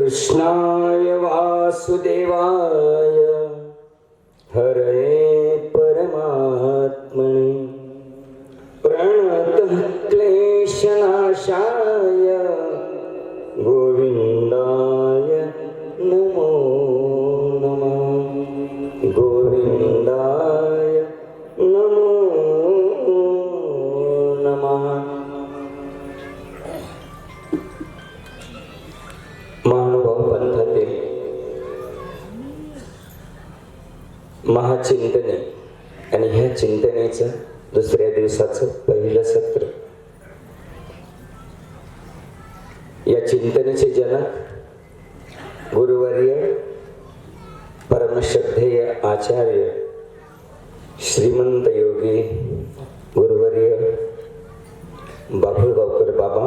कृष्णाय वासुदेवाय हरये परमात्मने प्रणतः क्लेशनाशाय गोविंदाय नमो नमः। गोविंदाय नमो नमः। महानुभाव पंथातील महाचिंतने आणि ह्या चिंतनेचं दुसऱ्या दिवसाचं पहिलं सत्र. या चिंतनेचे जनक गुरुवर्य परमश्रद्धेय आचार्य श्रीमंत योगी गुरुवर्य बाभुळगावकर बाबा,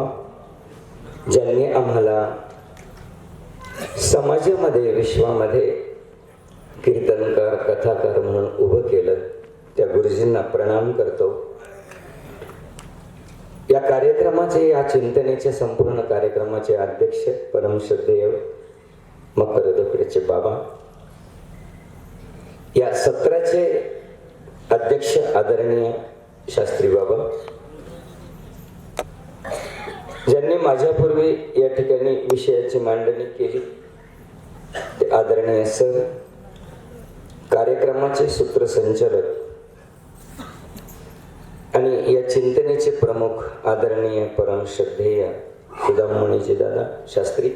ज्यांनी आम्हाला समाजामध्ये विश्वामध्ये कीर्तनकार कथाकार म्हणून उभं केलं, त्या गुरुजींना प्रणाम करतो. या कार्यक्रमाचे, या चिंतनेच्या संपूर्ण कार्यक्रमाचे अध्यक्ष परमश्रद्धेय मकर दफडेचे बाबा, या सत्राचे अध्यक्ष आदरणीय शास्त्री बाबा, ज्यांनी माझ्यापूर्वी या ठिकाणी विषयाची मांडणी केली, ते आदरणीय सर, कार्यक्रमाचे सूत्रसंचालक आणि या चिंतनेचे प्रमुख आदरणीय परमश्रद्धेय सुदामणीजी दादा शास्त्री,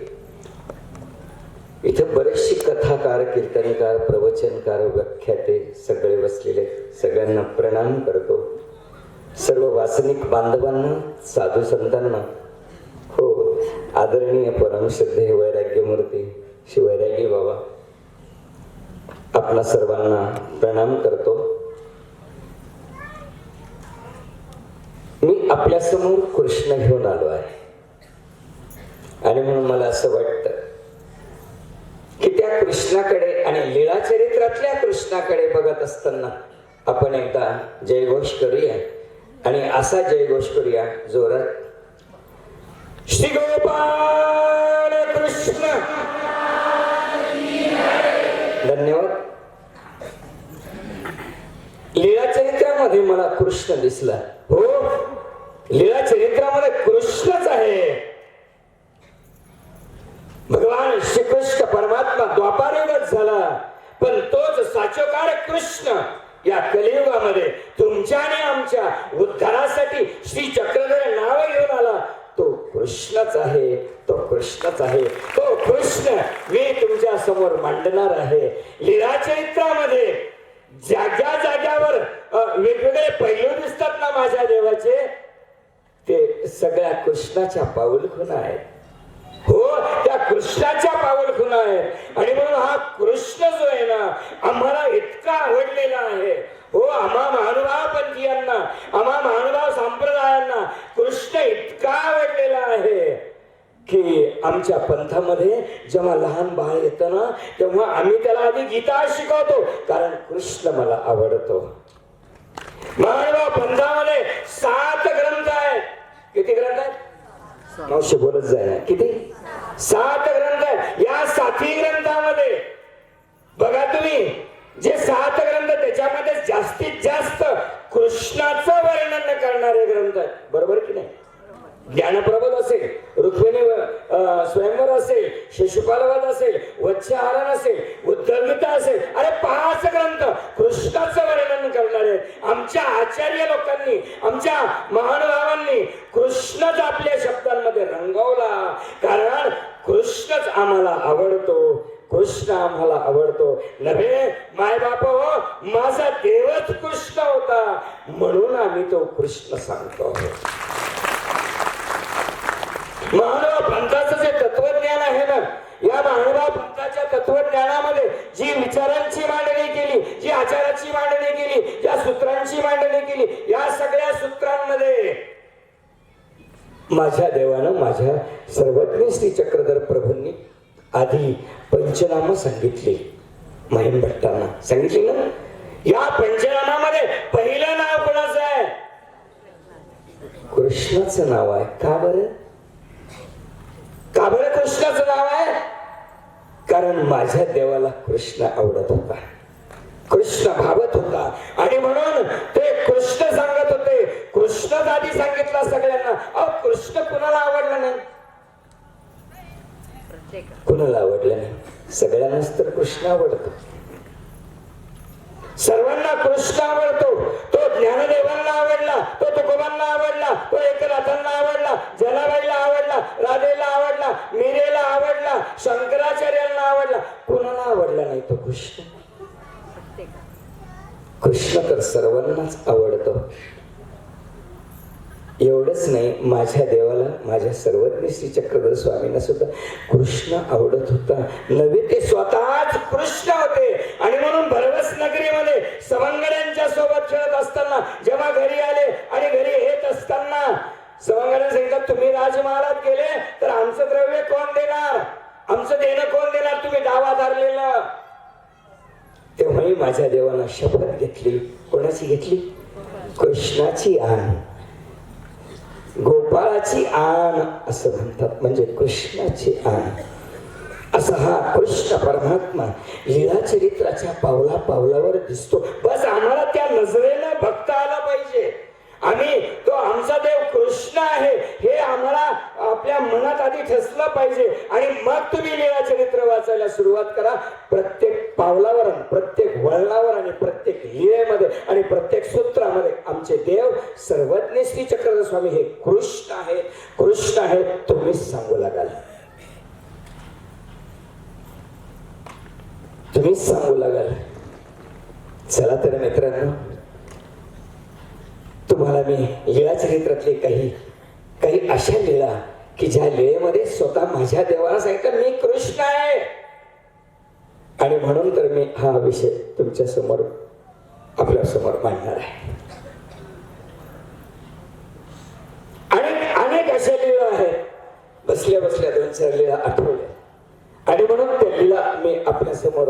इथे बरेचसे कथाकार, कीर्तनकार, प्रवचनकार, व्याख्याते सगळे बसलेले, सगळ्यांना प्रणाम करतो. सर्व वासनिक बांधवांना, साधू संतांना, हो आदरणीय परमश्रद्धेय वैराग्यमूर्ती श्री वैरागी बाबा, आपला सर्वांना प्रणाम करतो. मी आपल्या समोर कृष्ण घेऊन आलो आहे आणि म्हणून मला असं वाटतं की त्या कृष्णाकडे आणि लीळा चरित्रातल्या कृष्णाकडे बघत असताना आपण एकदा जयघोष करूया. आणि असा जयघोष करूया जोरात, श्री गोपाल कृष्ण. धन्यवाद. लीळा चरित्रामध्ये मला कृष्ण दिसला. हो, लीळा चरित्रामध्ये कृष्णच आहे. भगवान श्रीकृष्ण परमात्मा द्वापारयुगात झाला, पण तोच साचोकार कृष्ण या कलियुगामध्ये तुमच्या आणि आमच्या उद्धारासाठी श्री चक्रधर नाव घेऊन आला. तो कृष्णच आहे, तो कृष्णच आहे, तो कृष्ण मी तुमच्या समोर मांडणार आहे. लीळा चरित्रामध्ये जाग्या जाग्यावर वेगवेगळे पैलू दिसतात ना माझ्या देवाचे, ते सगळ्या कृष्णाच्या पाऊलखुणा आहेत. हो, त्या कृष्णाच्या पाऊलखुणा आहेत. आणि म्हणून हा कृष्ण जो आहे ना, आम्हाला इतका आवडलेला आहे. हो, आम्हा महानुभाव पंथीयांना, आम्हा महानुभाव संप्रदायांना कृष्ण इतका आवडलेला आहे की आमच्या पंथामध्ये जेव्हा लहान बाळ येतं ना, तेव्हा आम्ही त्याला आधी गीता शिकवतो, कारण कृष्ण मला आवडतो. महानुभाव पंथामध्ये 7 ग्रंथ आहेत. किती ग्रंथ आहेत? मावशी बोलत जाय. किती? 7 ग्रंथ आहेत. या 7ही ग्रंथामध्ये बघा तुम्ही, जे 7 ग्रंथ त्याच्यामध्ये जास्तीत जास्त कृष्णाचं वर्णन करणारे ग्रंथ आहेत. बरोबर की नाही? ज्ञानप्रबोध असेल, रुक्मिणी स्वयंवर असेल, शिशुपालवध असेल, वत्स्यहरण असेल, उद्धवगीता असेल, अरे 5 ग्रंथ कृष्णाचं वर्णन करणारे. आमच्या आचार्य लोकांनी, आमच्या महानुभावांनी कृष्णच आपल्या शब्दांमध्ये रंगवला, कारण कृष्णच आम्हाला आवडतो. कृष्ण आम्हाला आवडतो. नव्हे माय बाप, हो माझा देवच कृष्ण होता, म्हणून आम्ही तो कृष्ण सांगतो. महानुभाव पंथाचं जे तत्वज्ञान आहे ना, या महानुभाव पंथाच्या तत्वज्ञानामध्ये जी विचारांची मांडणी केली, जी आचाराची मांडणी केली, ज्या सूत्रांची मांडणी केली, या सगळ्या सूत्रांमध्ये माझ्या देवानं, माझ्या सर्वज्ञ श्री चक्रधर प्रभूंनी आधी पंचनाम सांगितले. महिम भट्टांना सांगितली ना. या पंचनामामध्ये पहिलं नाव कोणाचं आहे? कृष्णाचं नाव आहे. का बरं? का बरं कृष्णाचं नाव आहे? कारण माझ्या देवाला कृष्ण आवडत होता, कृष्ण भावत होता. आणि म्हणून ते कृष्ण सांगत होते. कृष्णच आधी सांगितलं सगळ्यांना. अहो कृष्ण कुणाला आवडला नाही? कुणाला आवडलं नाही? सगळ्यांनाच तर कृष्ण आवडतो. सर्वांना कृष्ण आवडतो. तो ज्ञानदेवांना आवडला, तो तुकोबांना आवडला, तो एकनाथांना आवडला, जनाबाईला आवडला, राधेला आवडला, मीरेला आवडला, शंकराचार्यांना आवडला. कुणाला आवडला नाही तो कृष्ण? कृष्ण तर सर्वांनाच आवडतो. एवढंच नाही, माझ्या देवाला, माझ्या सर्वज्ञ श्री चक्रधर स्वामींना सुद्धा कृष्ण आवडत होता. नव्हे ते स्वतःच कृष्ण होते. आणि म्हणून भरवस नगरीमध्ये सवंगड्यांच्या सोबत खेळत असताना जेव्हा घरी आले आणि घरी येत असताना सवंगड्यांनी सांगितलं, तुम्ही राजमहालात गेले तर आमचं द्रव्य कोण देणार? आमचं देणं कोण देणार? तुम्ही डावा धरलेलं. तेव्हाही माझ्या देवानं शपथ घेतली. कोणाची घेतली? कृष्णाची आण, गोपाळाची आण असं म्हणतात, म्हणजे कृष्णाची आण. असा हा कृष्ण परमात्मा लीला चरित्राच्या पावला पावलावर दिसतो. बस आम्हाला त्या नजरेनं बघता आला पाहिजे. आम्ही तो आमचा देव कृष्ण आहे हे आम्हाला आपल्या मनात आधी ठसलं पाहिजे. आणि मग तुम्ही लीला चरित्र वाचायला सुरुवात करा. प्रत्येक पावलावर, प्रत्येक वळणावर आणि प्रत्येक लीळेमध्ये आणि प्रत्येक सूत्रामध्ये आमचे देव सर्वज्ञ श्री चक्रधर स्वामी हे कृष्ण आहे, कृष्ण आहे. तुम्हीच सांगू लागाल, तुम्हीच सांगू लागाल. चला तर मित्रांनो, तुम्हाला मी लीला चरित्रातले काही अशा लीळा की ज्या लीळेमध्ये स्वतः माझ्या देवाला सांगितलं मी कृष्ण आहे. आणि म्हणून तर मी हा विषय तुमच्या समोर, आपल्या समोर मांडणार आहे. आणि अनेक अशा लीळा आहेत. बसल्या बसल्या 2-4 लीळा आठवल्या. आणि म्हणून त्या लीळा मी आपल्या समोर,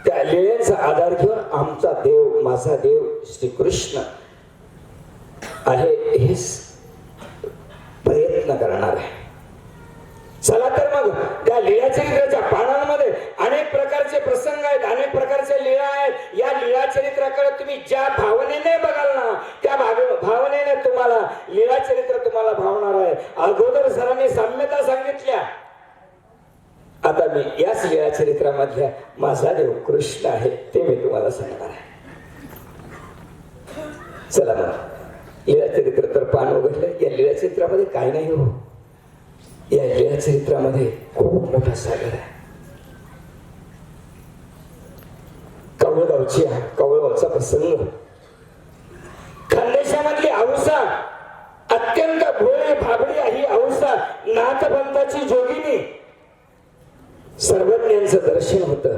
त्या लीळेचा आधार घेऊन आमचा देव, माझा देव श्रीकृष्ण आहे हे प्रयत्न करणार आहे. चला तर मग त्या लीला चरित्राच्या पानांमध्ये अनेक प्रकारचे प्रसंग आहेत, अनेक प्रकारचे लीळा आहेत. या लीला चरित्राकडे तुम्ही ज्या भावनेने बघाल ना, त्या भावनेने तुम्हाला लीला चरित्र तुम्हाला भावणार आहे. अगोदर सरांनी साम्यता सांगितल्या. आता मी याच लीला चरित्रामधल्या माझा देव कृष्ण आहे ते मी तुम्हाला सांगणार आहे. चला मग लीला चरित्र तर पान उघडलं. या लीला चरित्रामध्ये काय नाही हो, या लीला चरित्रामध्ये खूप मोठा सागर आहे. कवळगावचा प्रसंग, खानदेशामधली औसा, अत्यंत भोळी भाबडी ही औसा, नाथपंथाची जोगिनी, सर्वज्ञांचं दर्शन होतं.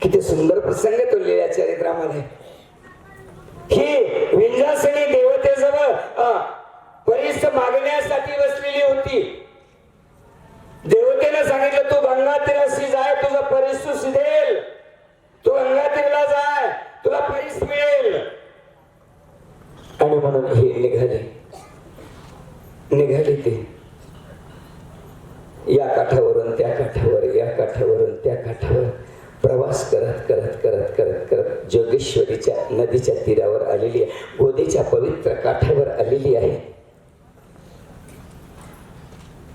किती सुंदर प्रसंग आहे तो लीला चरित्रामध्ये. ही विंध्यासनी देवतेजवळ परीस मागण्यासाठी बसलेली होती. देवतेने सांगितलं तू गंगा तीराशी जाय, तुझं परीस तू सिधेल. तू गंगा तीरला जाय, तुला परीस मिळेल. आणि म्हणून हे निघाले ते या काठावरून त्या काठावर, या काठावरून त्या काठावर प्रवास करत करत करत करत करत जोगेश्वरीच्या नदीच्या तीरावर आलेली आहे. गोदेच्या पवित्र काठावर आलेली आहे.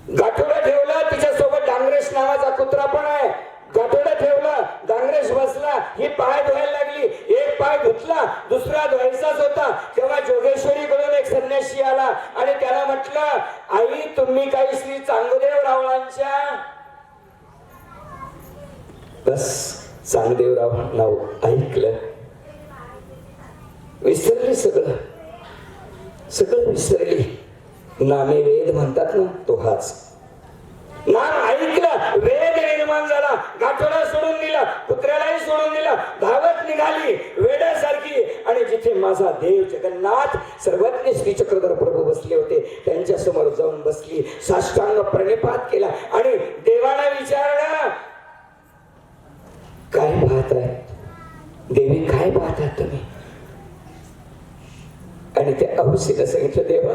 गाठोडा ठेवला, तिच्यासोबत डांगरेश नावाचा कुत्रा पण आहे. गाठोडा ठेवला, डांगरेश बसला, ही पाय धुवायला लागली. एक पाय धुतला, दुसरा धुवायचाच होता. तेव्हा जोगेश्वरीकडून एक संन्यासी आला आणि त्याला म्हटलं, आई तुम्ही काही श्री चांगदेव रावळांच्या. बस चांगदेवराव नाव ऐकलं, विसरली, सगळं विसरली. नामे वेद म्हणतात ना, तो हाच नाम ऐकलं, वेद निर्माण झाला. गाठोडा सोडून दिला, कुत्र्यालाही सोडून दिला, धावत निघाली वेड्यासारखी. आणि जिथे माझा देव जगन्नाथ सर्वज्ञ श्री चक्रधर प्रभू बसले होते त्यांच्या समोर जाऊन बसली, साष्टांग प्रणिपात केला आणि देवाला विचारलं, काय पाहताय देवी, काय पाहताय तुम्ही? आणि त्या औषधीला सांगितलं, देवा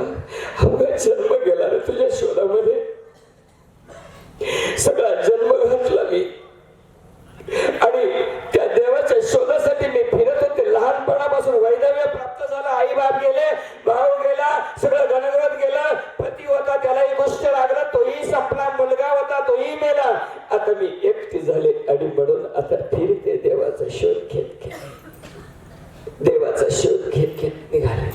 आमचा जन्म गेला रे तुझ्या शोधामध्ये. सगळा जन्म घातला मी आणि त्या देवाच्या शोधासाठी मी फिरत होते. लहानपणापासून वैधव्य प्राप्त झालं, आई बाप गेले, भाऊ गेला, सगळं गणगत गेलं, पती होता त्यालाही गोष्ट लागला, तोही संपला, मुलगा होता तोही मेला. आता मी एकटी झाले आणि म्हणून आता फिरते देवाचा शोध घेत देवाचा शोध घेत निघाले.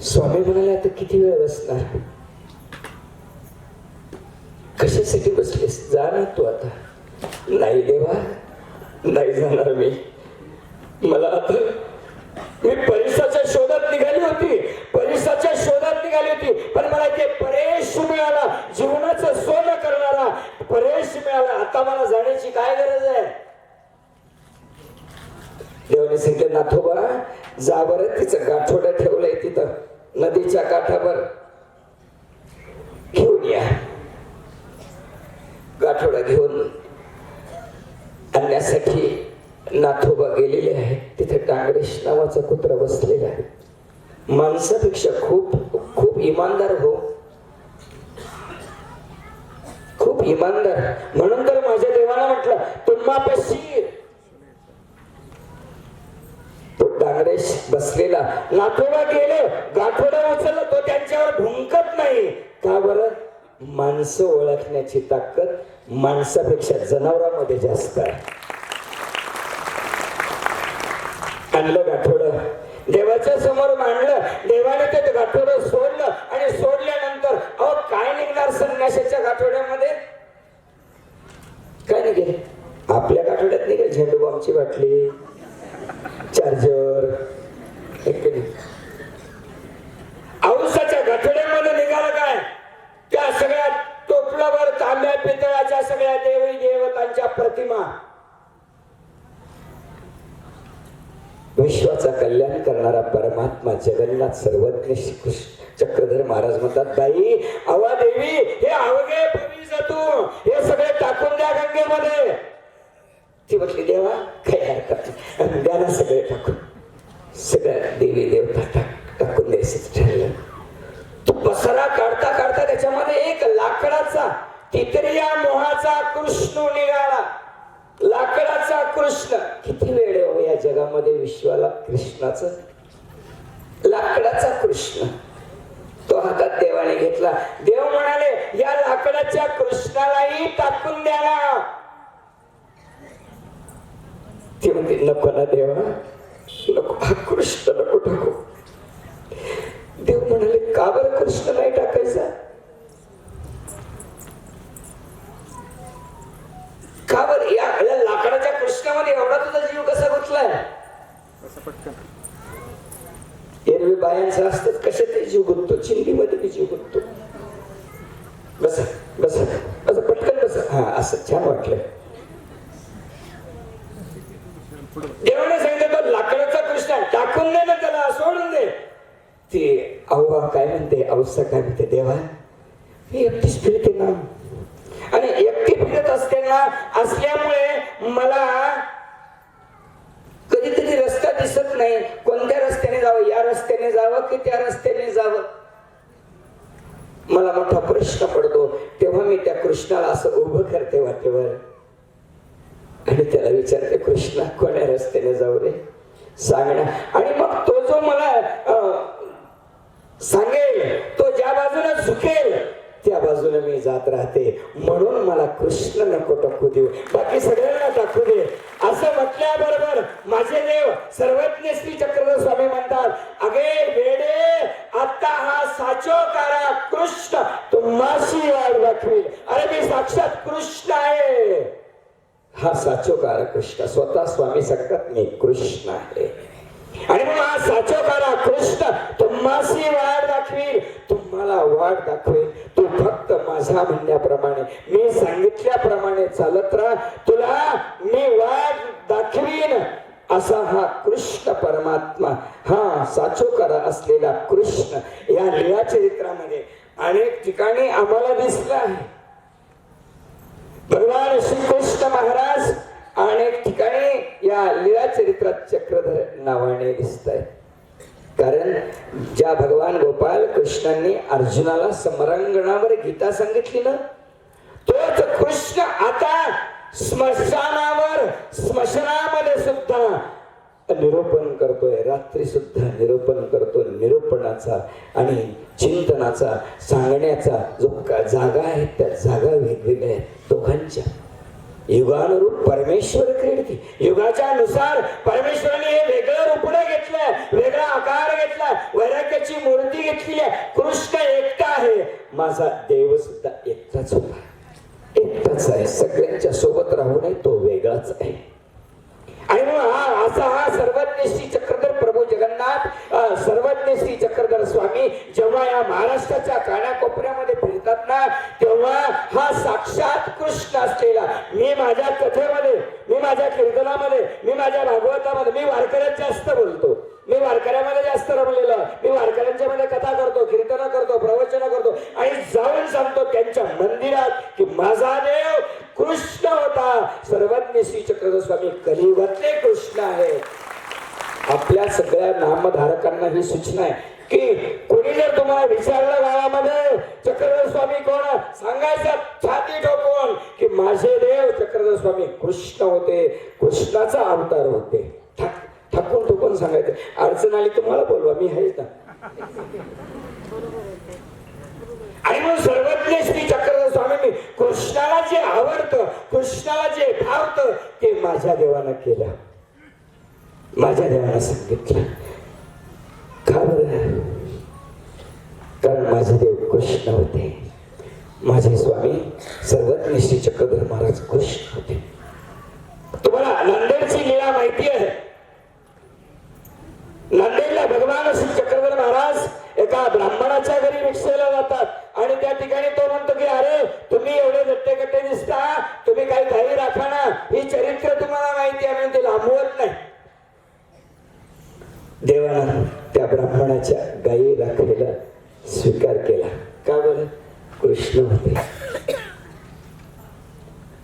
स्वामी म्हणाले आता किती वेळ बसणार, कशासाठी बसलेस, जा ना तू आता. नाही देवा, नाही जाणार मी परीक्षाच्या शोधात निघाली होती, पण मला ते परेश मिळाला, जीवनाचं सोनं करणारा परेश मिळाला. आता मला जाण्याची काय गरज आहे. देवाने सांगितलं नाथोबा जा बरं, तिचं गाठोडं ठेवलंय तिथं नदीच्या काठावर, घेऊन या. गाठोडा घेऊन आणण्यासाठी नाथोबा गेलेले आहेत. तिथे डांगरेश नावाचा कुत्रा बसलेला आहे. माणसापेक्षा खूप खूप इमानदार हो, खूप इमानदार. म्हणून तर माझ्या देवाला म्हटलं तुम्हापाशी तो डांगरेश बसलेला. नाथोबा गेले, गाठोडा उचलला, तो त्यांच्यावर भुंकत नाही. का बरं, माणसं ओळखण्याची ताकद माणसापेक्षा जनावरांमध्ये जास्त आहे. आणलं गाठोडं, देवाच्या समोर मांडलं. देवाने ते गाठोडं सोडलं आणि सोडल्यानंतर अहो काय निघणार संन्याशाच्या गाठोड्यामध्ये, काय निघेल. आपल्या गाठोड्यात निघेल झेंडू बॉम्बची बाटली, चार्जर. औसाच्या गाठोड्यामध्ये निघालं काय, त्या सगळ्या टोपलावर तांब्या पितळाच्या सगळ्या देवी देवतांच्या प्रतिमा. विश्वाचा कल्याण करणारा परमात्मा जगन्नाथ सर्वज्ञ श्रीकृष्ण चक्रधर महाराज म्हणतात बाई अवा देवी हे अवघे भवी जातो, हे सगळे टाकून द्या गंगेमध्ये. ती म्हटली देवा काय हरकत नाही, द्या ना सगळे टाकून. सगळ्या देवी देवता टाकून द्यायचं ठरलं. तो पसरा काढता काढता त्याच्यामध्ये एक लाकडाचा तितरिया मोहाचा कृष्ण निघाला. लाकडाचा कृष्ण. किती वेळ हो या जगामध्ये विश्वाला कृष्णाचं. लाकडाचा कृष्ण तो हातात देवाने घेतला. देव म्हणाले या लाकडाच्या कृष्णालाही टाकून द्या ना. ती म्हणते नको ना देवा, नको, हा कृष्ण नको टाकू. देव म्हणाले का बरं कृष्ण नाही टाकायचा. का बरं, या लाकडाच्या कृष्णामध्ये एवढा तुझा जीव कसा गुंतलाय. एरवी बायांचं असतात कशा ते जीव गुंततो, चिंडीमध्ये बी जीव गुंततो. बसा बसा असं पटकन बसा, हा असं छान वाटलं. देवाने सांगितलं तो लाकडाचा कृष्ण टाकून दे ना, त्याला सोडून दे. ते अव्वा काय म्हणते, अवसा काय म्हणते, देवा मी एकटीच फिरते ना, आणि एकटी फिरत असल्यामुळे मला कधी कधी रस्ता दिसत नाही. कोणत्या रस्त्याने जावं, या रस्त्याने जावं की त्या रस्त्याने जावं, मला मोठा प्रश्न पडतो. तेव्हा मी त्या कृष्णाला असं उभं करते वाटेवर आणि त्याला विचारते कृष्णा कोण्या रस्त्याने जाऊ रे सांग ना. आणि मग तो जो मला सांगेल, तो ज्या बाजूने झुकेल त्या बाजूने मी जात राहते. म्हणून मला कृष्ण नको टाकू देऊ, बाकी सगळ्यांना टाकू दे. असं म्हटल्याबरोबर माझे देव सर्वज्ञ श्री चक्रधर स्वामी म्हणतात अगे वेडे, आता हा साचोकारा कृष्ण तुम्हाशी वाट दाखवेल. अरे मी साक्षात कृष्ण आहे. हा साचोकारा कृष्ण स्वतः स्वामी सांगतात मी कृष्ण आहे. आणि मग हा साचोकारा कृष्ण तुम्हाशी वाट दाखवेल, तुम्हाला वाट दाखवेल. तू फक्त माझ्या म्हणण्याप्रमाणे, मी सांगितल्याप्रमाणे चालत राहा, तुला मी वाट दाखवीन. असा हा कृष्ण परमात्मा, हा साचोकारा असलेला कृष्ण या लीला चरित्रामध्ये अनेक ठिकाणी आम्हाला दिसला आहे. भगवान श्रीकृष्ण महाराज अनेक ठिकाणी या लीला चरित्रात चक्रधर नावाने दिसत आहे. कारण ज्या भगवान गोपाल कृष्णांनी अर्जुनाला समरांगणावर गीता सांगितली ना, तोच कृष्ण आता स्मशानावर स्मशानामध्ये सुद्धा निरूपण करतोय, रात्री सुद्धा निरूपण करतोय. निरूपणाचा आणि चिंतनाचा सांगण्याचा जो जागा आहे त्या जागा वेगवेगळ्या आहेत दोघांच्या. युगानुरूप परमेश्वर क्रीडती, युगाच्या नुसार परमेश्वराने हे वेगळं रूपडं घेतलंय, वेगळा आकार घेतला, वैराग्याची मूर्ती घेतली आहे. कृष्ण एकटा आहे, माझा देव सुद्धा एकटाच होता, एकटाच आहे, सगळ्यांच्या सोबत राहू नये, तो वेगळाच आहे. आणि मग हा सर्वज्ञ श्री चक्रधर प्रभू जगन्नाथ, सर्वज्ञ श्री चक्रधर स्वामी जेव्हा या महाराष्ट्राच्या कानाकोपऱ्यामध्ये फिरतात ना, तेव्हा हा साक्षात कृष्ण असलेला. मी माझ्या कथेमध्ये, मी माझ्या कीर्तनामध्ये, मी माझ्या भागवतामध्ये, मी वारकऱ्यात जास्त बोलतो, मी वारकऱ्यामध्ये जास्त रमलेलो, मी वारकऱ्यांच्या मध्ये कथा करतो, कीर्तन करतो, प्रवचन करतो आणि जाऊन सांगतो त्यांच्या मंदिरात की माझा देव कृष्ण होता. सर्वज्ञ श्री चक्रधर स्वामी कलियुगातले कृष्ण आहे. आपल्या सगळ्या नामधारकांना ही सूचना आहे की कोणी जर तुम्हाला विचारलं गावामध्ये चक्रधर स्वामी कोण, सांगायचं छाती ठोकून की माझे देव चक्रधर स्वामी कृष्ण होते, कृष्णाचा अवतार होते. ठाकून ठोकून सांगायचं. अडचण आली तुम्हाला बोलवा, मी आहेच ना. आणि मग सर्वज्ञ श्री चक्रधर स्वामींनी कृष्णाला जे आवडतं, कृष्णाला जे भावतं ते माझ्या देवानं केलं, माझ्या देवानं सांगितलं. का बरं? कारण माझे देव कृष्ण होते, माझे स्वामी सर्वज्ञ श्री चक्रधर महाराज कृष्ण होते. तुम्हाला नांदेडची लीला माहिती आहे? नांदेडला भगवान श्री चक्रधर महाराज एका ब्राह्मणाच्या घरी भिक्षेला जातात आणि त्या ठिकाणी तो म्हणतो की अरे तुम्ही एवढे गट्टे दिसता, तुम्ही काही घाई राखा ना, ही चरित्र तुम्हाला माहिती आहे म्हणून ते लांबवत नाही. देवानं त्या ब्राह्मणाच्या गायी राखलेला स्वीकार केला. का बरं? कृष्ण होते.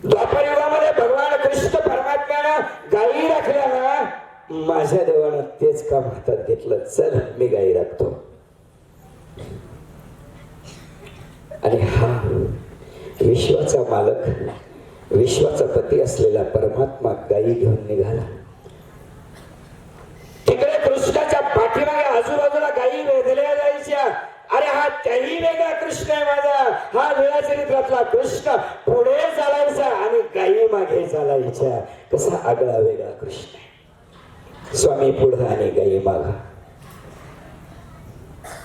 द्वापर युगामध्ये भगवान कृष्ण परमात्म्यानं गायी राखल्या ना, माझ्या देवानं तेच काम हातात घेतलं. चल मी गायी राखतो. आणि हा विश्वाचा मालक, विश्वाचा पती असलेला परमात्मा गायी घेऊन निघाला. तिकडे कृष्णाच्या पाठीमागे आजूबाजूला गायी वेधल्या जायच्या. अरे हा त्याही वेगळा कृष्ण आहे माझा, हा लीला चरित्रातला कृष्ण पुढे चालायचा आणि गायी मागे चालायच्या. कसा आगळा वेगळा कृष्ण आहे. स्वामी पुढे आणि गायी मागा.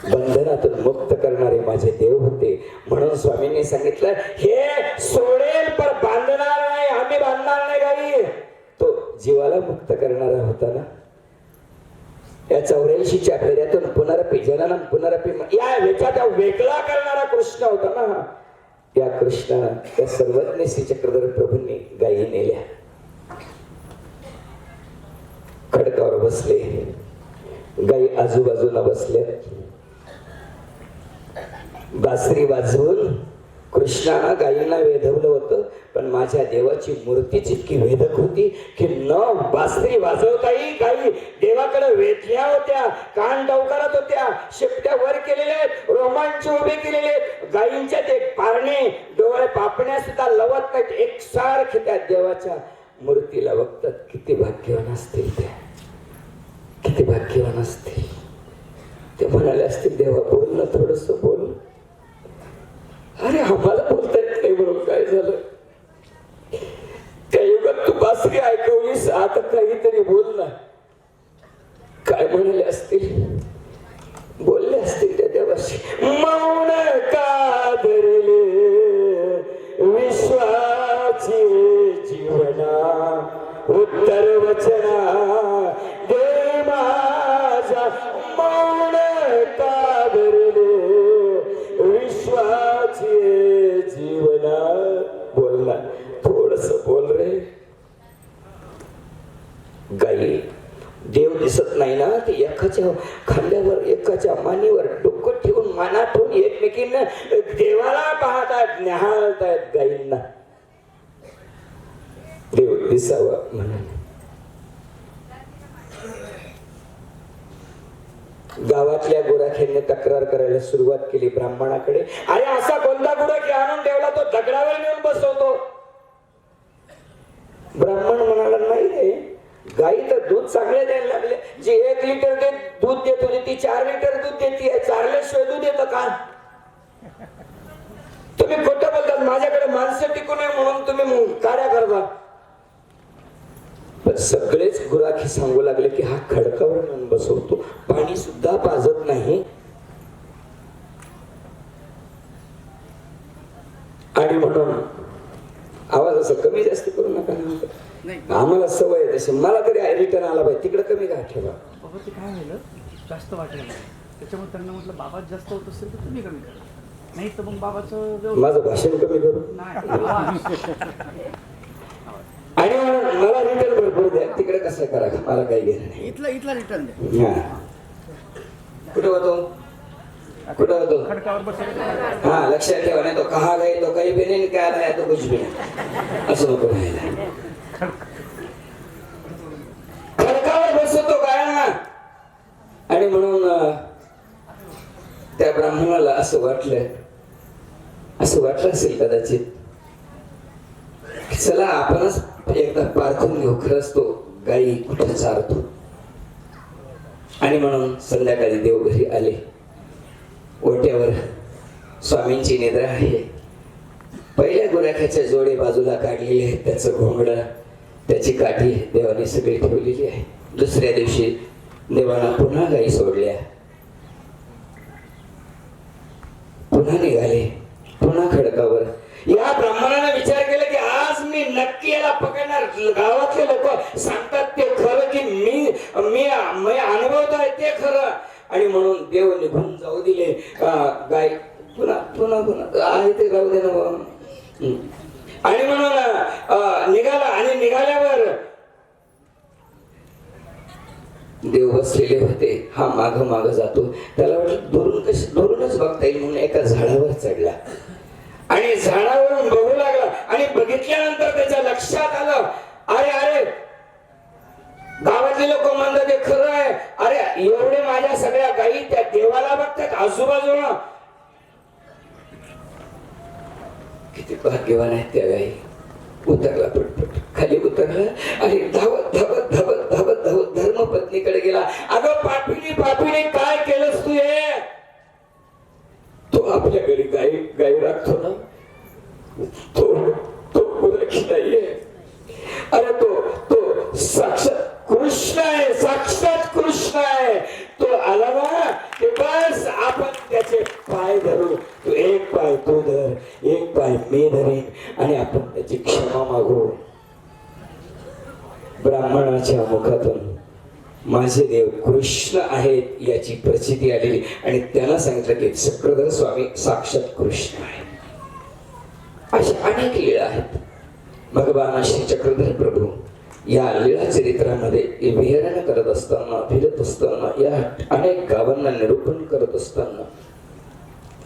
बंधनातून मुक्त करणारे माझे देव होते म्हणून स्वामींनी सांगितलं हे सोडेल पण बांधणार नाही, आम्ही बांधणार नाही गाई. तो जीवाला मुक्त करणारा होता ना. या 84च्या फेऱ्यातून पुनरपी जननम पुनरपी या वेचाचा वेगळा करणारा कृष्ण होता ना. या कृष्णानं त्या सर्वज्ञ श्री चक्रधर प्रभूंनी गायी नेल्या. खडकावर बसले, गायी आजूबाजूला बसल्या. बासरी वाजवून कृष्णानं गायींना वेधवलं होतं, पण माझ्या देवाची मूर्तीच इतकी वेधक होती की न बासरी वाजवताही गायी देवाकडे वेधल्या होत्या. कान डवकारत होत्या, शेपट्या वर केलेल्या आहेत, रोमांच उभे केलेले आहेत. गायींच्या ते पारणे डोळे पापण्या सुद्धा लवत नाहीत, एकसारखे त्या देवाच्या मूर्तीला बघतात. किती भाग्यवान असतील ते, किती भाग्यवान असतील ते. म्हणाले असतील देवा बोल ना, थोडस बोल. अरे आम्हाला बोलता येत नाही म्हणून काय झालं? त्या युगात तू बासरी ऐकवलीस, आता काहीतरी बोल ना. काय म्हणाले असतील, बोलले असतील त्या देवाशी. मौन का धरले विश्वाची जीवना, उत्तर वचना दे माझा. मौन का धरले विश्वाची जीवना. बोलला, थोडस बोल रे. गाई देव दिसत नाही ना, ते एकाच्या खांद्यावर एकाच्या मानेवर डोकं ठेवून माना ठेवून एकमेकींना देवाला पाहतात, न्याहाळतायत गाईंना. देव दिसावा म्हणून गावातल्या गुराख्यांनी तक्रार करायला सुरुवात केली ब्राह्मणाकडे. अरे असा कोणता गुराखी आणून ठेवला तो दगडावर नेऊन बसवतो. ब्राह्मण म्हणाला नाही रे, गाई तर दूध चांगले द्यायला लागले. जी 1 लिटर दूध देत होती ती 4 लिटर दूध देते. चारल्याशिवाय दूध येतं का? तुम्ही खोटं बोलतात. माझ्याकडे माणसं टिकू नये म्हणून तुम्ही काड्या करता. पण सगळेच गुराखी सांगू लागले की हा खडकावर नेऊन बसवतो, पाणी सुद्धा पाजत नाही. आणि म्हणून आवाज असं कमी जास्त करू नका. आम्हाला सवय आहे तशी. मला तरी रिटर्न आला पाहिजे, तिकडे कमी का ठेवा. बाबा ते काय झालं, जास्त वाटायला त्याच्यामुळे त्यांना म्हटलं बाबा जास्त होत असेल तर तुम्ही कमी करा, नाही तर मग बाबाचं माझं भाषण कमी करू. आणि मला रिटर्न भरपूर द्या, तिकडे कसं करा मला काही घेणं नाही. इथला रिटर्न द्या. कुठं होतो, कुठं होतो? खडकावर बसवलं. हा लक्षात ठेवा, नाही तो कहा गई तो काही भी नाही, क्या रहा तो कुछ भी नाही, असं नको राहायला. खडकावर बसवतो गायांना. आणि म्हणून त्या ब्राह्मणाला असं वाटलं असेल कदाचित, चला आपणच एकदा पारखून घेऊ खरंच तो गाई कुठे चारतो. आणि म्हणून संध्याकाळी देव घरी आले. ओट्यावर स्वामींची निद्रा आहे. पहिल्या गुराख्याच्या जोडे बाजूला काढलेले आहेत, त्याचं घोंगडं, त्याची काठी देवाने सगळी ठेवलेली आहे. दुसऱ्या दिवशी देवानं पुन्हा गाई सोडल्या, पुन्हा निघाले, पुन्हा खडकावर. या ब्राह्मणाने विचार केला की आज मी नक्की याला पकडणार. गावातले लोक सांगतात ते खरं की मी अनुभवतोय ते खरं. आणि म्हणून देव निघून जाऊ दिले. गाय पुन्हा पुन्हा पुन्हा आहे ते राहू दे ना. आणि म्हणून निघाला. आणि निघाल्यावर देव बसलेले होते. हा माग जातो. त्याला वाटलं दुरूनच बघता येईल म्हणून एका झाडावर चढला आणि झाडावरून बघू लागला. आणि बघितल्यानंतर त्याच्या लक्षात आलं, अरे गावातले लोक म्हणतात ते खरं आहे. अरे एवढे माझ्या सगळ्या गायी त्या देवाला बघतात आजूबाजूला. किती भाग्यवान आहेत त्या गायी. उतरला, पटपट खाली उतरला आणि धावत धावत धावत धावत धावत धर्मपत्नीकडे गेला. अगं पापीने काय केलंस तू हे? तो आपल्या घरी गाई राखतो ना, तो गुराखी नाहीये. अरे तो साक्षात कृष्ण आहे, साक्षात कृष्ण आहे. तो आला ना की बस आपण त्याचे पाय धरू. तू एक पाय तो धर, एक पाय मी धरेन आणि आपण त्याची क्षमा मागू. ब्राह्मणाच्या मुखातून माझे देव कृष्ण आहेत याची प्रचिती आलेली. आणि त्यांना सांगितलं की चक्रधर स्वामी साक्षात कृष्ण आहे. अशा अनेक लीळा आहेत. भगवान श्री चक्रधर प्रभू या लीळा चरित्रामध्ये विहरण करत असताना, फिरत असताना, या अनेक गावांना निरूपण करत असताना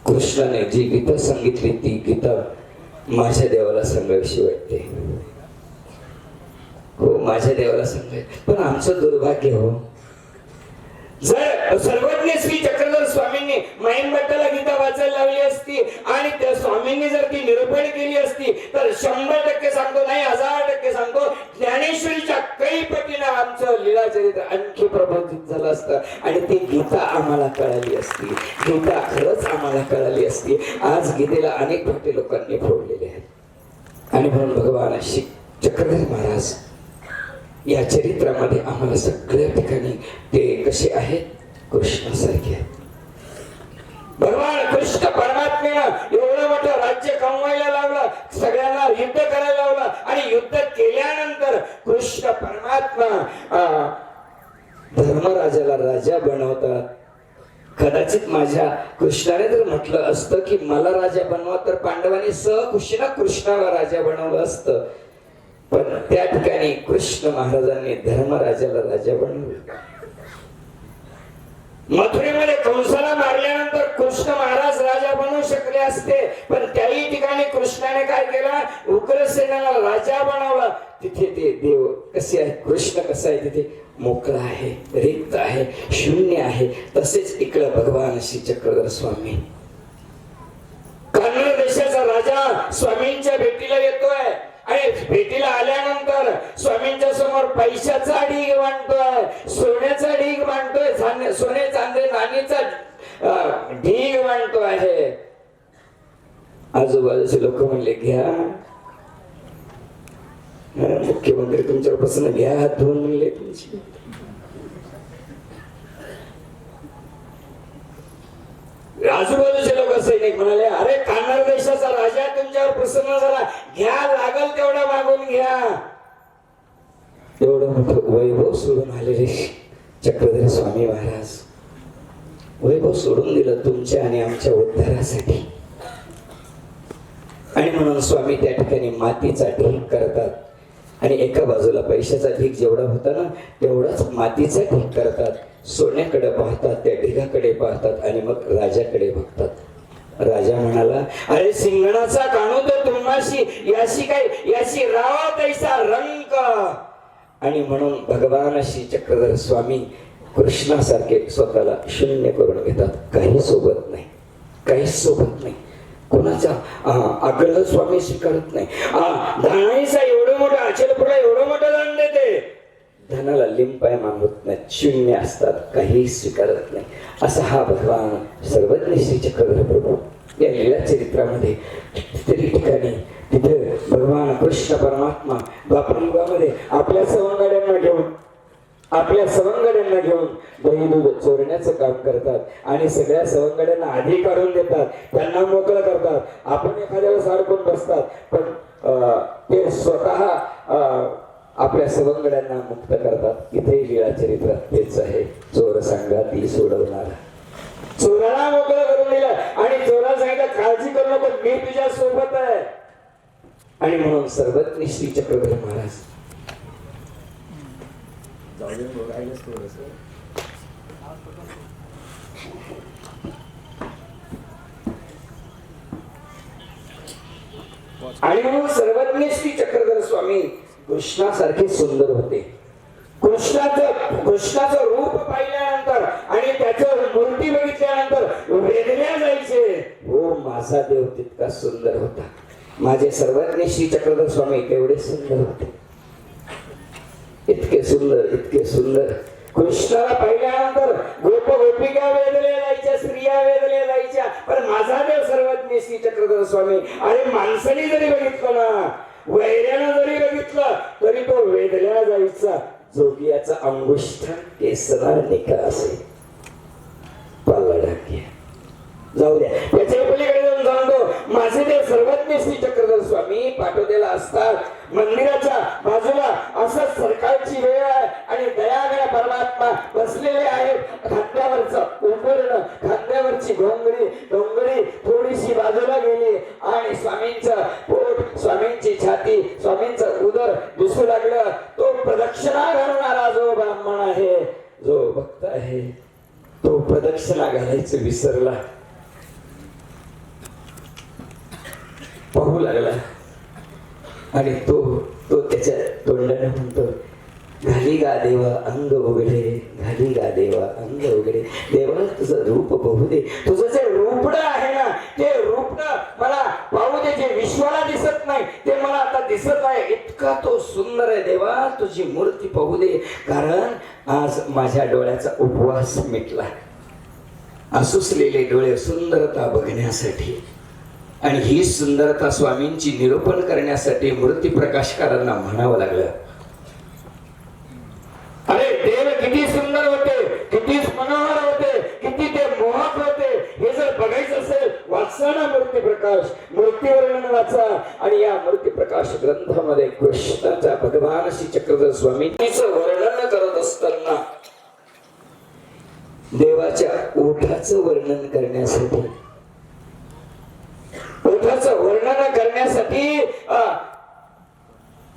कृष्णाने जी गीता सांगितली ती गीता माझ्या देवाला सांगावीशी वाटते. हो, माझ्या देवाला सांगायचं. पण आमचं दुर्भाग्य हो, जर सर्वज्ञ श्री चक्रधर स्वामींनी माईन भट्टाला गीता वाचायला लावली असती आणि त्या स्वामींनी जर ती निरूपण केली असती तर 100% सांगतो, नाही 1000% सांगतो, ज्ञानेश्वरीच्या काही पटीनं आमचं लीळा चरित्र आणखी प्रबोधित झालं असतं आणि ती गीता आम्हाला कळाली असती. गीता खरंच आम्हाला कळाली असती. आज गीतेला अनेक भक्ती लोकांनी फोडलेले आहेत. आणि म्हणून भगवान श्री चक्रधर महाराज या चरित्रामध्ये आम्हाला सगळ्या ठिकाणी ते कसे आहेत, कृष्णासारखे आहेत. भगवान कृष्ण परमात्म्यानं एवढं मोठं राज्य कमवायला लावलं, सगळ्यांना युद्ध करायला लावलं. आणि युद्ध केल्यानंतर कृष्ण परमात्मा धर्मराजाला राजा बनवतात. कदाचित माझ्या कृष्णाने जर म्हटलं असतं की मला राजा बनवा तर पांडवांनी कृष्णाला राजा बनवलं असतं. पण त्या ठिकाणी कृष्ण महाराजांनी धर्मराजाला राजा बनवलं. मथुरेमध्ये कंसाला मारल्यानंतर कृष्ण महाराज राजा बनवू शकले असते, पण त्याही ठिकाणी कृष्णाने काय केलं, उग्रसेनाला राजा बनवला. तिथे ते देव कसे आहे, कृष्ण कसा आहे, तिथे मोकळा आहे, रिक्त आहे, शून्य आहे. तसेच इकडं भगवान श्री चक्रधर स्वामी कन्नड देशाचा राजा स्वामींच्या भेटीला येतोय आणि भेटीला आल्यानंतर स्वामींच्या समोर पैशाचा ढीग मांडतोय, सोन्याचा ढीग मांडतोय, सोने चांदे नाणीचा ढीग मांडतो आहे. आजूबाजूचे लोक म्हणले, घ्या मुख्यमंत्री तुमच्यावर प्रसन्न, घ्या हात धुवून म्हणले तुमची. आजूबाजूचे लोक सैनिक म्हणाले, अरे कन्नड देशाचा राजा तुमच्यावर प्रसन्न झाला, घ्या, लागल तेवढा मागून घ्या. एवढं मोठं वैभव सोडून आलेले चक्रधर स्वामी महाराज वैभव सोडून दिलं तुमच्या आणि आमच्या उद्धारासाठी. आणि म्हणून स्वामी त्या ठिकाणी मातीचा ढीग करतात आणि एका बाजूला पैशाचा ढीग जेवढा होता ना तेवढाच मातीचा ढीग करतात. सोन्याकडे पाहतात, त्या ढिगाकडे पाहतात आणि मग राजाकडे बघतात. राजा म्हणाला, अरे सिंगणाचा कानू तर तुम्हाशी, याशी काय, याशी रावा तैसा रंग. आणि म्हणून भगवान श्री चक्रधर स्वामी कृष्णासारखे स्वतःला शून्य करून घेतात. काही सोबत नाही, काही सोबत नाही, कोणाचा आग्रह स्वामी स्वीकारत नाही. धानाईचा एवढं मोठं अचलपूरला एवढं मोठं दान देते, धनाला लिंपाय मागत नाही, शून्य असतात, काही स्वीकारत नाही. असा हा भगवान सर्वज्ञ श्री चक्रधर प्रभू या लीला चरित्रामध्ये कितीतरी ठिकाणी तिथे भगवान कृष्ण परमात्मा द्वापर युगामध्ये आपल्या सवंगड्यांना घेऊन दही दूध चोरण्याचं काम करतात आणि सगळ्या सवंगड्यांना आधी काढून देतात, त्यांना मोकळं करतात. आपण एखाद्या वेळेस अडकून बसतात, पण ते स्वतः आपल्या सवंगड्यांना मुक्त करतात. इथे लीला चरित्र तेच आहे. चोर संगाती सोडवणारा, चोराला मोकळं करून दिलं आणि चोराला सांगितलं, काळजी करू नको, मी तुझ्या सोबत आहे. आणि म्हणून सर्वज्ञ श्री चक्रधर महाराज आणि म्हणून सर्वज्ञ श्री चक्रधर स्वामी कृष्णासारखे सुंदर होते. कृष्णाचं रूप पाहिल्यानंतर आणि त्याचं मूर्ती बघितल्यानंतर वेदल्या जायचे, हो माझा देव तितका सुंदर होता. माझे सर्वज्ञ श्री चक्रधर स्वामी तेवढे सुंदर होते, इतके सुंदर, इतके सुंदर. कृष्णाला पाहिल्यानंतर गोप गोपिका वेदल्या जायच्या, स्त्रिया वेदल्या जायच्या, पण माझा देव सर्वज्ञ श्री चक्रधर स्वामी, अरे माणसाने जरी बघितलं ना, वैऱ्यानं जरी बघितलं तरी तो वेदल्या जायचा. जोगियाचा अंगुष्ठ केसना निका असे पालडाकी. जाऊ द्या, त्याच्या पलीकडे जाऊन सांगतो, माझे देव सर्वज्ञ श्री चक्रधर स्वामी पाटोद्याला असतात. मंदिराच्या बाजूला असं सरकारची वेळ आहे आणि दयागळ्या परमात्मा बसलेले आहेत. खांद्यावरचं उपरण, खांद्यावरची घोंगडी थोडीशी बाजूला गेली आणि स्वामींचं पोट, स्वामींची छाती, स्वामींचं उदर दिसू लागलं. तो प्रदक्षिणा घालणारा जो ब्राह्मण आहे, जो भक्त आहे, तो प्रदक्षिणा घालायचं विसरला, पाहू लागला आणि तो त्याच्या तोंडाने म्हणतो, घाली गा देवा अंग उघडे, घाली गा देवा अंग उघडे. देवा तुझं रूप बघू दे, तुझं जे रूपडं आहे ना ते रूपडं मला पाहू दे, जे विश्वाला दिसत नाही ते मला आता दिसत आहे. इतका तो सुंदर आहे देवा, तुझी मूर्ती पाहू दे, कारण आज माझ्या डोळ्याचा उपवास मिटला. आसुसलेले डोळे सुंदरता बघण्यासाठी आणि ही सुंदरता स्वामींची निरूपण करण्यासाठी मूर्ती प्रकाशकारांना म्हणावं लागलं, अरे देव किती सुंदर होते, किती मनोहर होते, किती ते मोहक होते. हे जर बघायचं असेल वाचा ना मूर्ती प्रकाश, मूर्ती वर्णन वाचा. आणि या मूर्ती प्रकाश ग्रंथामध्ये कृष्णाच्या भगवान श्री चक्रधर स्वामींचं वर्णन करत असताना देवाच्या ओठाचं वर्णन करण्यासाठी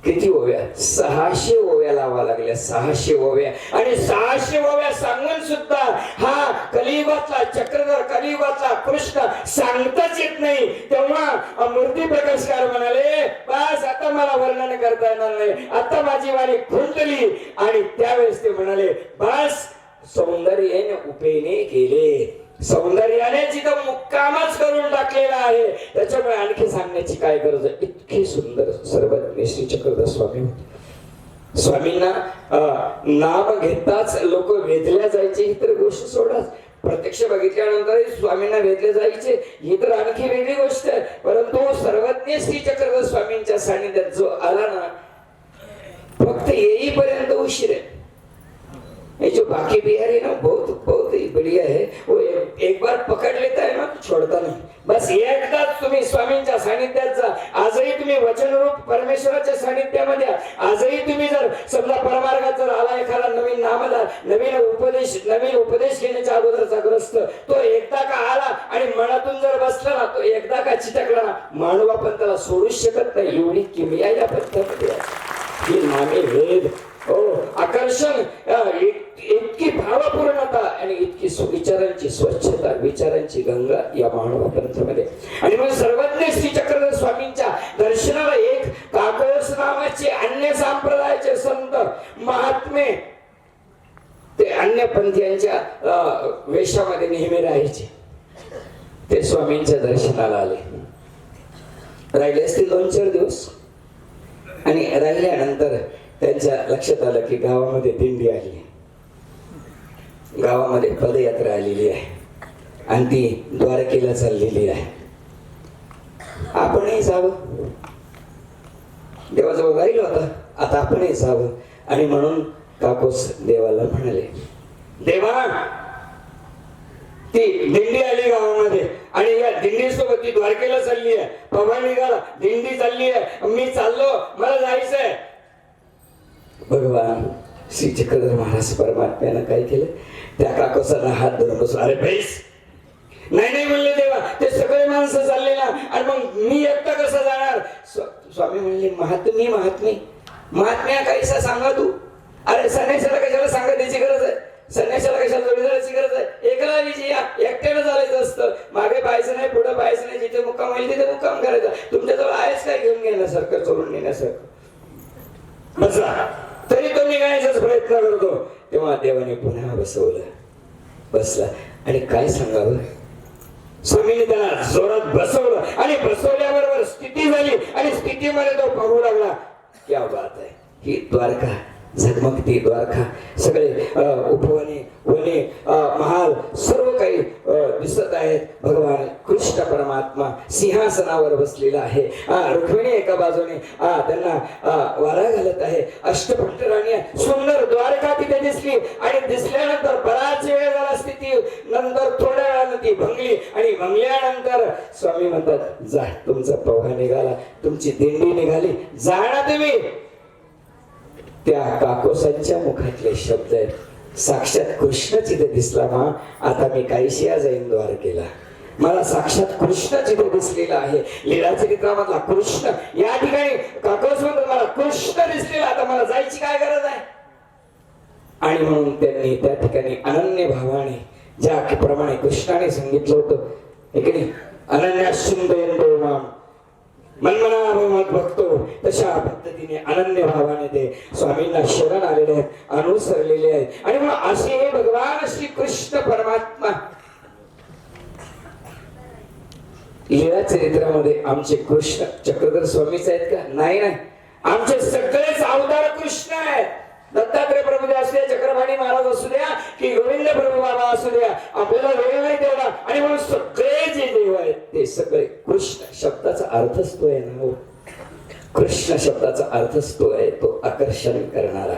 किती ओव्या? 600 ओव्या लावा लागल्या, 600 ओव्या. आणि 600 ओव्या सांगून सुद्धा हा कलियुगातला चक्रधर, कलियुगातला कृष्ण सांगताच येत नाही. तेव्हा मूर्ती प्रकाशकार म्हणाले, बस आता मला वर्णन करता येणार नाही, आता माझी वाणी खुंटली. आणि त्यावेळेस ते म्हणाले, बस सौंदर्याने उपेने गेले, सौंदर्याने जिथं मुक्कामच करून टाकलेला आहे, त्याच्यामुळे आणखी सांगण्याची काय गरज आहे. इतकी सुंदर सर्वज्ञ श्री चक्रधर स्वामी होते. स्वामींना नाम घेताच लोक वेधल्या जायचे, ही तर गोष्ट सोडाच. प्रत्यक्ष बघितल्यानंतर स्वामींना वेधले जायचे, ही तर आणखी वेगळी गोष्ट आहे. परंतु सर्वज्ञ श्री चक्रधर स्वामींच्या सानिध्यात जो आला ना, फक्त येईपर्यंत उशीर आहे. ये जो बाकी बिहारी ना बहुत बहुत ही बढ़िया है, वो एक बार पकड़ लेता है ना छोड़ता नहीं. बस एकदाच तुम्ही स्वामींच्या सानिध्यात जा. आजही तुम्ही वचनरूप परमेश्वराच्या सानिध्यामध्ये, आजही तुम्ही जर समजा परमार्गात जर आला एखादा नवीन नामदार, नवीन उपदेश घेण्याच्या अगोदरचा ग्रस्त, तो एकदा का आला आणि मनातून जर बसला ना, तो एकदा का चिटकला ना, मानव आपण त्याला सोडूच शकत नाही. एवढी किमया या पद्धतीमध्ये आहे. ही नामे वेद, आकर्षण, इतकी भावपूर्णता आणि इतकी सुविचारांची स्वच्छता, विचारांची गंगा या मानव पंथामध्ये. आणि मग सर्वज्ञ श्री चक्रधर स्वामींच्या दर्शनाला एक काकोस नावाचे अन्य संप्रदायाचे संत महात्मे ते अन्य पंथीयांच्या वेशामध्ये नेहमी राहायचे. ते स्वामींच्या दर्शनाला आले, राहिले असतील 2-4 दिवस. आणि राहिल्यानंतर त्यांच्या लक्षात आलं की गावामध्ये दिंडी आली, गावामध्ये पदयात्रा आलेली आहे आणि ती द्वारकेला चाललेली आहे. आपणही जावं, देवाजवळ राहिलो आता आपणही जावं. आणि म्हणून काकोस देवाला म्हणाले, देवा ती दिंडी आली गावामध्ये आणि या दिंडी सोबत ती द्वारकेला चालली आहे, पवा निघाला, दिंडी चालली आहे, मी चाललो, मला जायचंय. भगवान श्री चक्रधर महाराज परमात्म्यानं काय केलं, त्या काकोसाला हात धरून बसला. अरे बैस, नाही म्हणले देवा, ते सगळे माणसं चालले ना, आणि मग मी एकटा कसं जाणार. स्वामी म्हणले, महात्म्या काहीसा सांगा तू. अरे संन्याशाला कशाला सांगा त्याची गरज आहे, संन्याशाला कशाला जोडीदाराची गरज आहे. एकला विजया, एकट्यानं चालायचं असतं, मागे पाहायचं नाही, पुढे पाहायचं नाही, जिथे मुक्काम होईल तिथे मुक्काम करायचा. तुमच्याजवळ आहेच काय घेऊन घेण्यासारखं, चोरून नेण्यासारखं. बसा, तरी तो निघायचाच प्रयत्न करतो. तेव्हा देवाने पुन्हा बसला आणि काय सांगावं, स्वामीने त्याला जोरात बसवलं आणि बसवल्याबरोबर स्थिती झाली आणि स्थितीमध्ये तो पाहू लागला. क्या बात आहे, ही द्वारका, झगमगती द्वारका, सगळे उपवने, वने, महाल सर्व काही दिसत आहेत. भगवान कृष्ण परमात्मा सिंहासनावर बसलेला आहे. रुक्मिणी एका बाजूने त्यांना वारा घालत आहे. अष्टपट्ट राणी, सुंदर द्वारका तिथे दिसली आणि दिसल्यानंतर बराच वेळ झाला स्थिती, नंतर थोड्या वेळानं ती भंगली आणि भंगल्यानंतर स्वामी म्हणतात, जा, तुमचा पवा निघाला, तुमची दिंडी निघाली, जा ना तुम्ही. त्या काकोसांच्या मुखातले शब्द आहेत, साक्षात कृष्णच इथे दिसला मा, आता मी काहीशी जाईन द्वारकेला. मला साक्षात कृष्णच इथे दिसलेला आहे. लीला चरित्रामधला कृष्ण या ठिकाणी काकोस म्हणतो, मला कृष्ण दिसलेला, आता मला जायची काय गरज आहे. आणि म्हणून त्यांनी त्या ठिकाणी अनन्य भावाने, ज्याप्रमाणे कृष्णाने सांगितलं होतं, इकडे अनन्याश्चिंतयन्तो माम मनमनाभवमत बघतो, तशा पद्धतीने अनन्य भावाने ते स्वामींना शरण आलेले आहेत, अनुसरलेले आहेत. आणि मग असे हे भगवान श्री कृष्ण परमात्मा लीला चरित्रामध्ये आमचे कृष्ण चक्रधर स्वामीच आहेत का? नाही, आमचे सगळेच अवतार कृष्ण आहेत. दत्तात्रय प्रभू असू द्या, चक्रपाणी महाराज असू द्या, की गोविंद प्रभू बाबा असू द्या, आपल्याला वेळ नाही तेवढा. आणि म्हणून सगळे जे देव आहेत ते सगळे कृष्ण शब्दाचा अर्थच तो आहे ना. कृष्ण शब्दाचा अर्थच तो आहे, तो आकर्षण करणारा,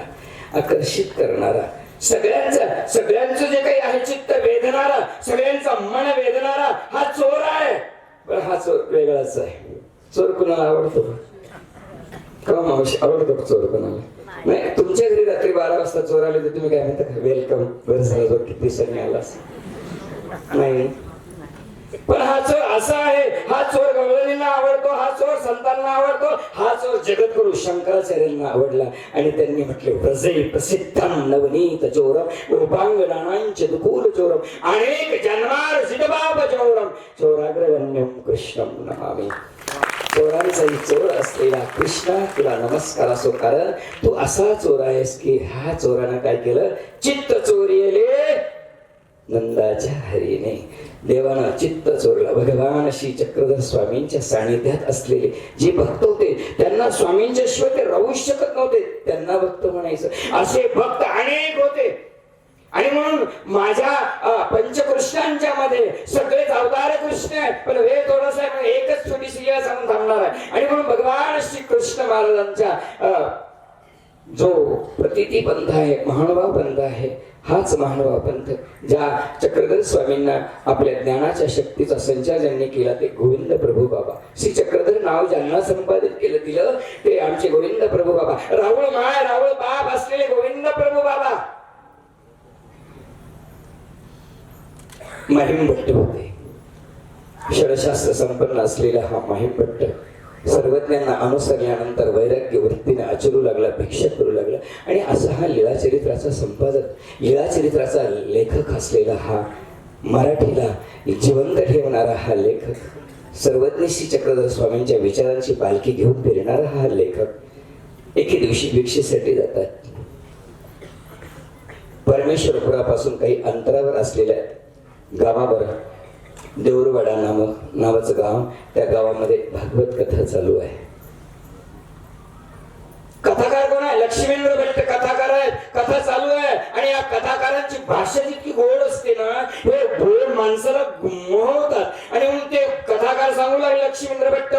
आकर्षित करणारा, सगळ्यांचं जे काही आहे चित्त वेधणारा, सगळ्यांचं मन वेधणारा हा चोर आहे. पण हा चोर वेगळाच आहे. चोर कुणाला आवडतो का मावशी? आवडतो चोर कुणाला? नाही. तुमच्या घरी रात्री 12 वाजता चोर आले तर तुम्ही काय म्हणता? वेलकम, बरं झालं, किती दिवसांनी आलास. नाही, पण हा चोर असा आहे, हा चोर गवळणींना आवडतो, हा चोर संतांना आवडतो, हा चोर जगद्गुरु शंकराचार्यांना आवडला. आणि त्यांनी म्हटले व्रजे प्रसिद्धम नवनीत चोरम रूपांगणांच दुकूल चोरम अनेक जन्मार जिडबाब चोरम चोराग्रगण्यम कृष्णम नमामि. चोरांचाही चोर असलेला कृष्णा तुला नमस्कार असो, कारण तू असा चोर आहेस की ह्या चोरानं काय केलं, चित्त चोरीले नंदाच्या हरीने. देवानं चित्त चोरला. भगवान श्री चक्रधर स्वामींच्या सानिध्यात असलेले जे भक्त होते त्यांना स्वामींच्या शिवाय ते राहू शकत नव्हते, त्यांना भक्त म्हणायचं. असे भक्त अनेक होते. आणि म्हणून माझ्या पंचकृष्णांच्या मध्ये सगळेच अवतार कृष्ण आहेत, पण हे थोडस आहे, एकच छोटीशी या सांगून थांबणार आहे. आणि म्हणून भगवान श्री कृष्ण महाराजांच्या जो प्रतिती पंथ आहे, महानुभाव पंथ आहे, हाच महानुभाव पंथ ज्या चक्रधर स्वामींना आपल्या ज्ञानाच्या शक्तीचा संचार ज्यांनी केला ते गोविंद प्रभू बाबा. श्री चक्रधर नाव ज्यांना संपादित केलं दिलं ते आमचे गोविंद प्रभू बाबा. राहुळ माय राहुळ बाप असलेले गोविंद प्रभू बाबा महिमभट्ट होते. षडशास्त्र संपन्न असलेला हा महिमभट्ट सर्वज्ञांना अनुसरल्यानंतर वैराग्य वृत्तीने आचरू लागला, भिक्षा करू लागला. आणि असा हा लीळाचरित्राचा संपादक, लीळाचरित्राचा लेखक असलेला हा मराठीला जिवंत ठेवणारा हा लेखक, सर्वज्ञ श्री चक्रधर स्वामींच्या विचारांची पालखी घेऊन फिरणारा हा लेखक एके दिवशी भिक्षेसाठी जातात. परमेश्वरपुरापासून काही अंतरावर असलेल्या गावावर देऊरवाडा नावाचं गाव, त्या गावामध्ये भागवत कथा चालू आहे. कथाकार कोण आहे? लक्ष्मींद्र भट्ट कथाकार आहेत. कथा चालू आहे आणि या कथाकारांची भाषा जितकी गोड असते ना, हे गोड माणसाला मोहवतात. आणि म्हणून ते कथाकार सांगू लागले लक्ष्मींद्र भट्ट,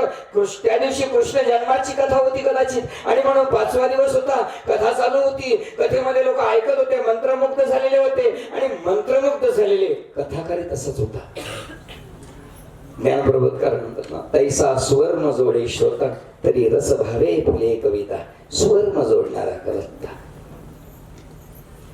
त्या दिवशी कृष्ण जन्माची कथा होती कदाचित, आणि म्हणून 5वा दिवस होता, कथा चालू होती. कथेमध्ये लोक ऐकत होते, मंत्रमुग्ध झालेले होते. आणि मंत्रमुग्ध झालेले कथाकारी तसंच होता. ज्ञानप्रबोधकार म्हणतात ना, तैसा सुवर्ण जोडे श्रोता तरी रस भावे फुले कविता, सुवर्ण जोडणारा कविता.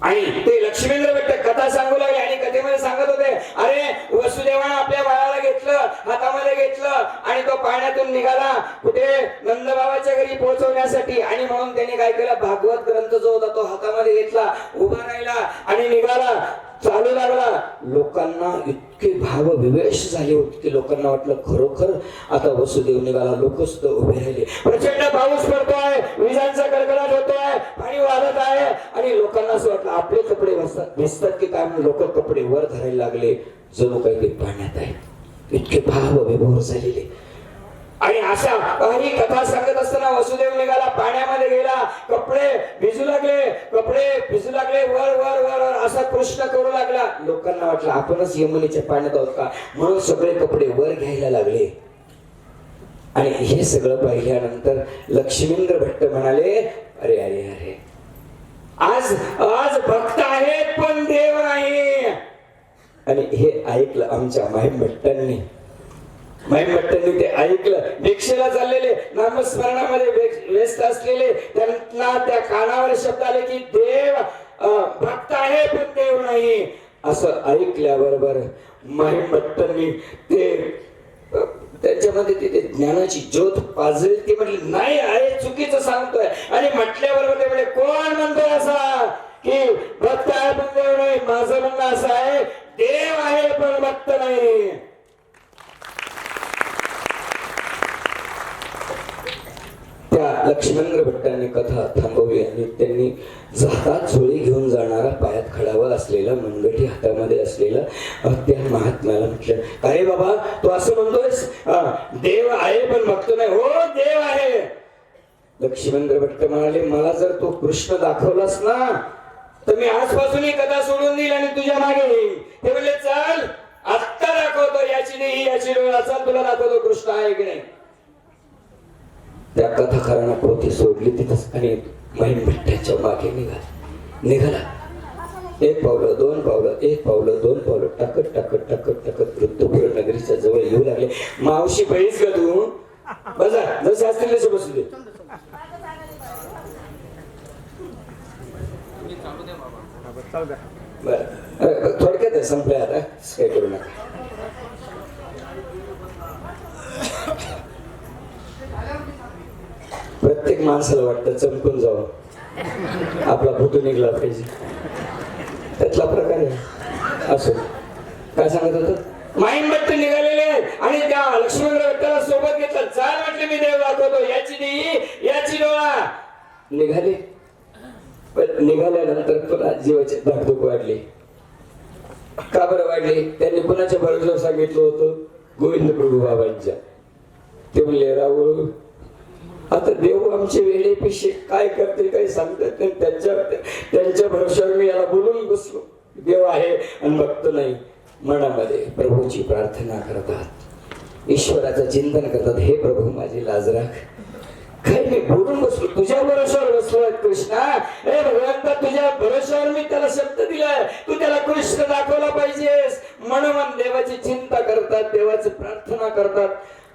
आणि ते लक्ष्मींद्र भट्ट कथा सांगू लागले आणि कथेमध्ये सांगत होते, अरे वसुदेवानं आपल्या बाळाला घेतलं, हातामध्ये घेतलं आणि तो पाण्यातून निघाला कुठे, नंदबाबाच्या घरी पोहोचवण्यासाठी. आणि म्हणून त्याने काय केलं, भागवत ग्रंथ जो होता तो हातामध्ये घेतला, उभा राहिला आणि निघाला, चालू लागला. लोकांना इतके भाव विवेश झाले होते की लोकांना वाटलं खरोखर आता वसुदेव निघाला. लोक सुद्धा उभे राहिले. प्रचंड पाऊस पडतोय, विजांचा कडकडाट होतोय, पाणी वाढत आहे. आणि लोकांना असं वाटलं आपले कपडे भिजतात की काय, म्हणून लोक कपडे वर धरायला लागले, जणू काही ते पाण्यात आहे. इतके भाव विभोर झालेले. आणि अशा काही कथा सांगत असताना वसुदेव निघाला, पाण्यामध्ये गेला, कपडे भिजू लागले, वर वर वर असा कृष्ण करू लागला. लोकांना वाटलं आपणच यमुनेच्या पाण्यात आहोत का, म्हणून सगळे कपडे वर घ्यायला लागले. आणि हे सगळं पाहिल्यानंतर लक्ष्मींद्र भट्ट म्हणाले, अरे अरे अरे, आज आज भक्त आहेत पण देव नाही. आणि हे ऐकलं आमच्या महिमभट्टांनी. महिमभट्टांनी ते ऐकलं. भिक्षेला चाललेले, नामस्मरणामध्ये व्यस्त असलेले त्यांना त्या कानावर शब्द आले की देव भक्त आहे पण देव नाही. असं ऐकल्याबरोबर महिमभट्टांनी ते त्यांच्यामध्ये तिथे ज्ञानाची ज्योत पाजली. ती म्हटली नाही, आहे चुकीचं सांगतोय. आणि म्हटल्याबरोबर ते म्हणजे कोण म्हणतोय असा की भक्त आहे पण देव नाही? माझं म्हणणं असं आहे, देव आहे पण भक्त नाही. त्या लक्ष्मींद्र भट्टांनी कथा थांबवली आणि त्यांनी हातात झोळी घेऊन जाणारा, पायात खडावर असलेला, मनगटी हातामध्ये असलेला त्या महात्म्याला म्हटलं, अरे बाबा तू असं म्हणतोयस देव आहे पण भक्त नाही? हो देव आहे. लक्ष्मींद्र भट्ट म्हणाले, मला जर तू कृष्ण दाखवलास ना तर मी आजपासून ही कथा सोडून देईल आणि तुझ्या मागे येईल. ते म्हणले चल आत्ता दाखवतो, याची नाही याची डोळा, चल तुला दाखवतो कृष्ण आहे की नाही. त्या कथाकारांना पोथी सोडली तिथंच आणि महिमभट्टाच्या मागे निघाला. 1 पावलं 2 पावलं, 1 पावलं 2 पावलं टाकत टाकत टाकत टाकत वृद्धपूर नगरीच्या जवळ येऊ लागले. मावशी बळीच का तू? बसा, जसे असतील तसे बसू दे. बरं थोडक्यात संपल्या आता, काय करू नका. प्रत्येक माणसाला वाटतं चमकून जावं, आपला फोटो निघला पाहिजे, त्यातला प्रकार आहे. असो, काय सांगत होतं, माईंबट्ट निघालेले आहेत आणि त्या लक्ष्मणराव विठ्ठला सोबत घेतलं. चाल म्हटलं, मी देव दाखवतो, याची देई याची डोळा. निघाले, पण निघाल्यानंतर पुन्हा जीवाचे धाकधूक वाढली. का बरं वाढली? त्यांनी कुणाच्या भरोशावर सांगितलं होतं? गोविंद प्रभू बाबांच्या. ते म्हणले, राहुल आता देव आमचे वेळे पेशे काय करते काही सांगतात नाही, त्यांच्या भरोशावर मी याला बोलून बसलो. देव आहे आणि बघतो नाही. मनामध्ये प्रभूची प्रार्थना करतात, ईश्वराचं चिंतन करतात. हे प्रभू माझी लाज राख, काय मी बोलून बसलो, तुझ्या भरोशावर बसलोय कृष्णा. हे भगवंता, तुझ्या भरोशावर मी त्याला शब्द दिलाय, तू त्याला कृष्ण दाखवला पाहिजेस. म्हणून देवाची चिंता करतात, देवाची प्रार्थना करतात.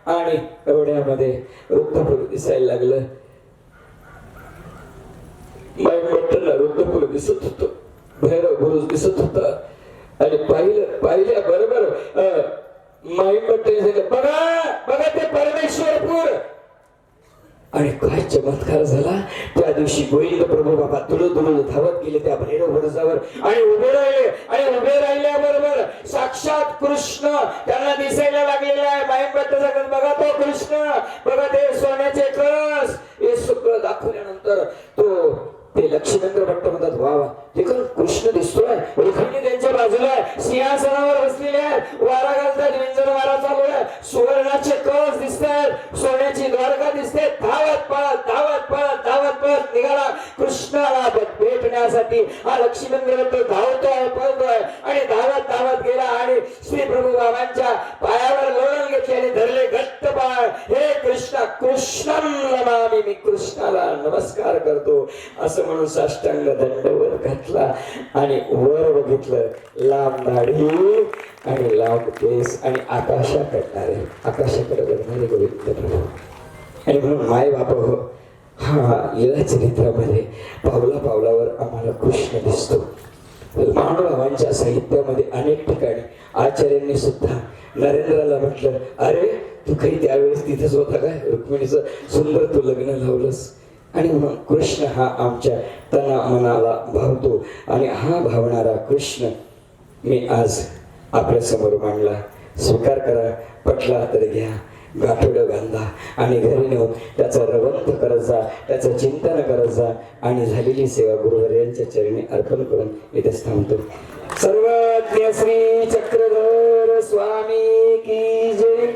आणि एवढ्यामध्ये वृद्धपुरुष दिसायला लागलं. वृद्धपुरुष दिसत होत, भैरव पुरुष दिसत होता. आणि पाहिल्या बरोबर बघा बघा ते परमेश्वरपूर. आणि काय चमत्कार झाला त्या दिवशी. गोविंद प्रभू बाबा तुळू धावत गेले त्या भैरव बुरुजावर आणि उभे राहिले. आणि उभे राहिल्याबरोबर साक्षात कृष्ण त्यांना दिसायला लागलेला आहे. माईंबट्ट सांगत, बघा तो कृष्ण, बघा ते सोन्याचे कळस. हे सगळं दाखवल्यानंतर ते लक्ष्मीचंद्र भट्ट म्हणतात, वा वा, ते कृष्ण दिसतोय. रुक्मिणी त्यांच्या बाजूला आहे, सिंहासनावर बसलेले आहेत, वारा घालतात, विंजन वारा चालू आहे, सुवर्णाचे कळस दिसतात, सोन्याची द्वारका दिसते. धावत पळत निघाला कृष्णाला भेटण्यासाठी. हा लक्ष्मीचंद्र भट्ट धावतोय, पळतोय आणि धावत गेला आणि श्री प्रभू बाबांच्या पायावर लोळण घेतले आणि धरले घट्ट पाय. हे कृष्णा, कृष्णं नमामि, मी कृष्णाला नमस्कार करतो असं म्हणून साष्टांग दंडवत घातला. आणि वर बघितलं, लांब दाढी आणि लांब केस आणि आकाशाकडे बघणारे गोविंद प्रभू. आणि म्हणून माय बाप हो, हा लीला चरित्रामध्ये पावलावर आम्हाला कृष्ण दिसतो. महानुभावांच्या साहित्यामध्ये अनेक ठिकाणी आचार्यांनी सुद्धा नरेंद्राला म्हटलं, अरे तू काही त्यावेळेस तिथेच होता काय? रुक्मिणीचं सुंदर तू लग्न लावलंस. आणि म्हणून कृष्ण हा आमच्या तना मनाला भावतो. आणि हा भावणारा कृष्ण मी आज आपल्या समोर मांडला. स्वीकार करा, पटला तर घ्या, गाठोडं बांधा आणि घरी नेऊन त्याचं रवंथ करत जा, त्याचं चिंतन करत जा. आणि झालेली सेवा गुरुवर्यांच्या चरणी अर्पण करून इथेच थांबतो. सर्वज्ञ श्री चक्रधर स्वामी की जय.